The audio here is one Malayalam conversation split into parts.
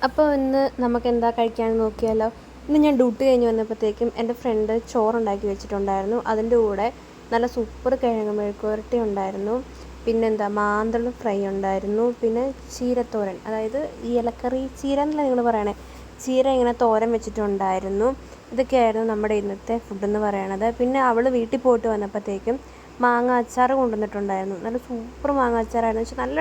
അപ്പോൾ ഇന്ന് നമുക്കെന്താ കഴിക്കാമെന്ന് നോക്കിയാലോ. ഇന്ന് ഞാൻ ഡ്യൂട്ടി കഴിഞ്ഞ് വന്നപ്പോഴത്തേക്കും എൻ്റെ ഫ്രണ്ട് ചോറുണ്ടാക്കി വെച്ചിട്ടുണ്ടായിരുന്നു. അതിൻ്റെ കൂടെ നല്ല സൂപ്പർ കിഴങ്ങ് മെഴുക്കുവരട്ടി ഉണ്ടായിരുന്നു. പിന്നെന്താ മാന്തൾ ഫ്രൈ ഉണ്ടായിരുന്നു. പിന്നെ ചീരത്തോരൻ, അതായത് ഈ ഇലക്കറി ചീര എന്നല്ല നിങ്ങൾ പറയണേ, ചീര ഇങ്ങനെ തോരൻ വെച്ചിട്ടുണ്ടായിരുന്നു. ഇതൊക്കെയായിരുന്നു നമ്മുടെ ഇന്നത്തെ ഫുഡെന്ന് പറയണത്. പിന്നെ അവൾ വീട്ടിൽ പോയിട്ട് വന്നപ്പോഴത്തേക്കും മാങ്ങ അച്ചാർ കൊണ്ടുവന്നിട്ടുണ്ടായിരുന്നു. നല്ല സൂപ്പർ മാങ്ങ അച്ചാറായിരുന്നു. പക്ഷേ നല്ല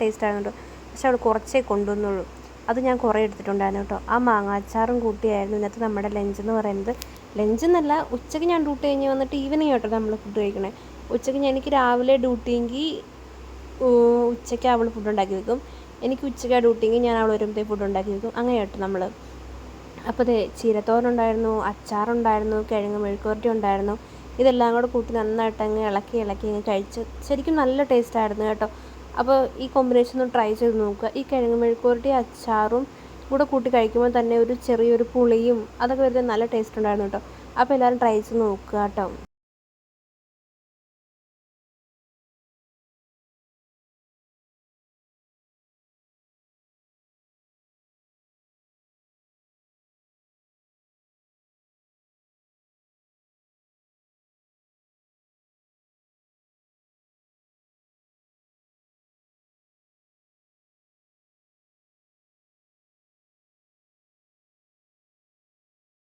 ടേസ്റ്റായിരുന്നു കേട്ടോ. പക്ഷെ അവൾ കുറച്ചേ കൊണ്ടുവന്നുള്ളൂ. അത് ഞാൻ കുറേ എടുത്തിട്ടുണ്ടായിരുന്നു കേട്ടോ. ആ മാങ്ങ അച്ചാറും കൂട്ടിയായിരുന്നു ഇന്നത്തെ നമ്മുടെ ലഞ്ചെന്ന് പറയുന്നത്. ലഞ്ചെന്നല്ല, ഉച്ചയ്ക്ക് ഞാൻ ഡ്യൂട്ടി കഴിഞ്ഞ് വന്നിട്ട് ഈവനിങ് കേട്ടോ നമ്മൾ ഫുഡ് കഴിക്കണേ. ഉച്ചയ്ക്ക് എനിക്ക് രാവിലെ ഡ്യൂട്ടിയെങ്കിൽ ഉച്ചയ്ക്ക് അവൾ ഫുഡ് ഉണ്ടാക്കി വെക്കും. എനിക്ക് ഉച്ചയ്ക്ക് ഡ്യൂട്ടിയെങ്കിൽ ഞാൻ അവൾ വരുമ്പോഴത്തേക്ക് ഫുഡ് ഉണ്ടാക്കി വെക്കും. അങ്ങനെ കേട്ടോ നമ്മൾ. അപ്പോൾ അതെ, ചീരത്തോരനുണ്ടായിരുന്നു, അച്ചാറുണ്ടായിരുന്നു, കിഴങ്ങ് മെഴുക്കുവരട്ടി ഉണ്ടായിരുന്നു. ഇതെല്ലാം കൂടെ കൂട്ടി നന്നായിട്ട് അങ്ങ് ഇളക്കി അങ്ങ് കഴിച്ച് ശരിക്കും നല്ല ടേസ്റ്റായിരുന്നു കേട്ടോ. അപ്പോൾ ഈ കോമ്പിനേഷൻ ഒന്ന് ട്രൈ ചെയ്ത് നോക്കുക. ഈ കിഴങ്ങ് മെഴുക്കുവരട്ടി അച്ചാറും കൂടെ കൂട്ടി കഴിക്കുമ്പോൾ തന്നെ ഒരു ചെറിയൊരു പുളിയും അതൊക്കെ വരുന്നത് നല്ല ടേസ്റ്റ് ഉണ്ടായിരുന്നു കേട്ടോ. അപ്പോൾ എല്ലാവരും ട്രൈ ചെയ്ത് നോക്കുക കേട്ടോ.